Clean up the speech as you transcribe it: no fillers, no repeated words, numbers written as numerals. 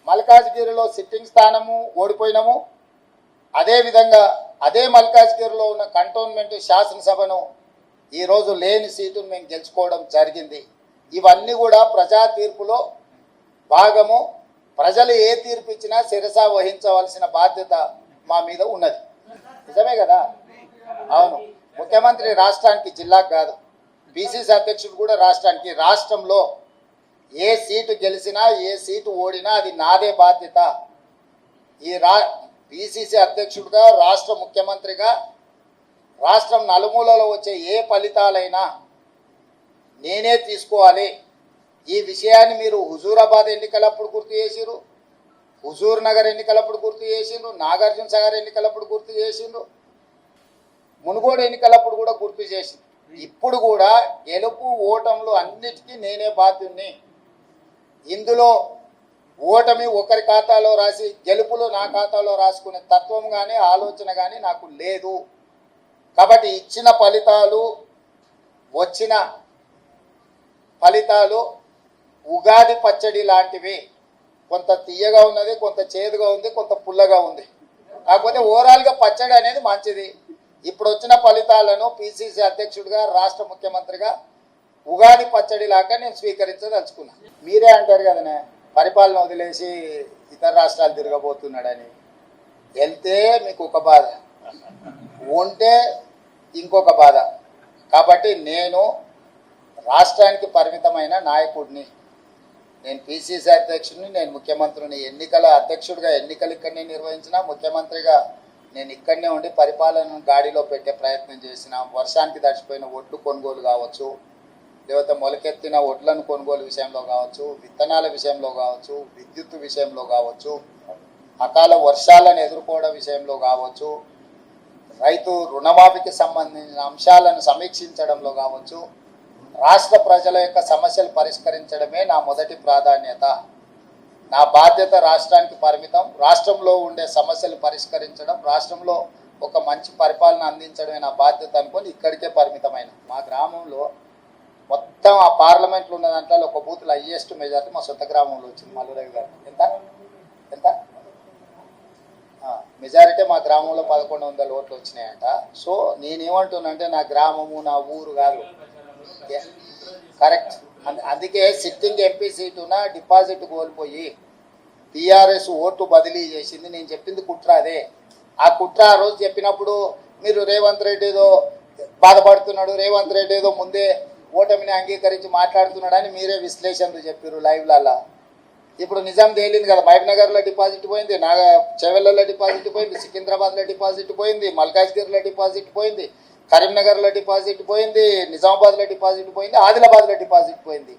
మల్కాజ్గిరిలో సిట్టింగ్ స్థానము ఓడిపోయినాము. అదేవిధంగా అదే మల్కాజ్గిరిలో ఉన్న కంటోన్మెంట్ శాసనసభను ఈరోజు లేని సీటును మేము గెలుచుకోవడం జరిగింది. ఇవన్నీ కూడా ప్రజా తీర్పులో భాగము. ప్రజలు ఏ తీర్పు ఇచ్చినా శిరస వహించవలసిన బాధ్యత మా మీద ఉన్నది. నిజమే కదా? అవును. ముఖ్యమంత్రి రాష్ట్రానికి, జిల్లాకు కాదు, పిసిసి అధ్యక్షుడు కూడా రాష్ట్రానికి. రాష్ట్రంలో ఏ సీటు గెలిచినా ఏ సీటు ఓడినా అది నాదే బాధ్యత. ఈ పిసిసి అధ్యక్షుడిగా, రాష్ట్ర ముఖ్యమంత్రిగా రాష్ట్రం నలుమూలలో వచ్చే ఏ ఫలితాలైనా నేనే తీసుకోవాలి. ఈ విషయాన్ని మీరు హుజూరాబాద్ ఎన్నికలప్పుడు గుర్తు చేసిరు, హుజూర్ నగర్ ఎన్నికలప్పుడు గుర్తు చేసిండ్రు, నాగార్జున సాగర్ ఎన్నికలప్పుడు గుర్తు చేసిండ్రు, మునుగోడు ఎన్నికలప్పుడు కూడా గుర్తు చేసిండ్రు. ఇప్పుడు కూడా గెలుపు ఓటములు అన్నిటికీ నేనే బాధ్యుణ్ణి. ఇందులో ఓటమి ఒకరి ఖాతాలో రాసి గెలుపులు నా ఖాతాలో రాసుకునే తత్వం కానీ ఆలోచన కానీ నాకు లేదు. కాబట్టి ఇచ్చిన ఫలితాలు, వచ్చిన ఫలితాలు ఉగాది పచ్చడి లాంటివి. కొంత తీయగా ఉన్నది, కొంత చేదుగా ఉంది, కొంత పుల్లగా ఉంది. కాకపోతే ఓవరాల్గా పచ్చడి అనేది మంచిది. ఇప్పుడు వచ్చిన ఫలితాలను పిసిసి అధ్యక్షుడిగా, రాష్ట్ర ముఖ్యమంత్రిగా ఉగాది పచ్చడి లాగా నేను స్వీకరించదలుచుకున్నా. మీరే అంటారు కదనే పరిపాలన వదిలేసి ఇతర రాష్ట్రాలు తిరగబోతున్నాడని. వెళ్తే మీకు ఒక బాధ, ఉంటే ఇంకొక బాధ. కాబట్టి నేను రాష్ట్రానికి పరిమితమైన నాయకుడిని. నేను పిసిసి అధ్యక్షుడిని, నేను ముఖ్యమంత్రిని. ఎన్నికల అధ్యక్షుడిగా ఎన్నికలు ఇక్కడనే నిర్వహించిన, ముఖ్యమంత్రిగా నేను ఇక్కడనే ఉండి పరిపాలనను గాడిలో పెట్టే ప్రయత్నం చేసిన. వర్షానికి తడిచిపోయిన ఒడ్లు కొనుగోలు కావచ్చు, లేకపోతే మొలకెత్తిన ఒడ్లను కొనుగోలు విషయంలో కావచ్చు, విత్తనాల విషయంలో కావచ్చు, విద్యుత్ విషయంలో కావచ్చు, అకాల వర్షాలను ఎదుర్కోవడం విషయంలో కావచ్చు, రైతు రుణమాఫీకి సంబంధించిన అంశాలను సమీక్షించడంలో కావచ్చు, రాష్ట్ర ప్రజల యొక్క సమస్యలు పరిష్కరించడమే నా మొదటి ప్రాధాన్యత. నా బాధ్యత రాష్ట్రానికి పరిమితం. రాష్ట్రంలో ఉండే సమస్యలు పరిష్కరించడం, రాష్ట్రంలో ఒక మంచి పరిపాలన అందించడమే నా బాధ్యత అనుకొని ఇక్కడికే పరిమితమైన. మా గ్రామంలో మొత్తం ఆ పార్లమెంట్లో ఉన్న దాంట్లో ఒక బూత్లో హైయెస్ట్ మెజార్టీ మా సొంత గ్రామంలో వచ్చింది. మల్లురవి గారు ఎంత ఎంత మెజారిటీ మా గ్రామంలో 1100 ఓట్లు వచ్చినాయంట. సో నేనేమంటున్నానంటే నా గ్రామము, నా ఊరు కాదు, కరెక్ట్. అందుకే సిట్టింగ్ ఎంపీ సీటున డిపాజిట్ కోల్పోయి టీఆర్ఎస్ ఓటు బదిలీ చేసింది. నేను చెప్పింది కుట్ర అదే. ఆ కుట్ర ఆ రోజు చెప్పినప్పుడు మీరు రేవంత్ రెడ్డి ఏదో బాధపడుతున్నాడు, రేవంత్ రెడ్డి ఏదో ముందే ఓటమిని అంగీకరించి మాట్లాడుతున్నాడని మీరే విశ్లేషణలు చెప్పారు లైవ్లలో. ఇప్పుడు నిజం తేలింది కదా. మహబూబ్నగర్లో డిపాజిట్ పోయింది, చెవెళ్ళలో డిపాజిట్ పోయింది, సికింద్రాబాద్లో డిపాజిట్ పోయింది, మల్కాజ్గిరిలో డిపాజిట్ పోయింది, కరీంనగర్లో డిపాజిట్ పోయింది, నిజామాబాద్లో డిపాజిట్ పోయింది, ఆదిలాబాద్లో డిపాజిట్ పోయింది.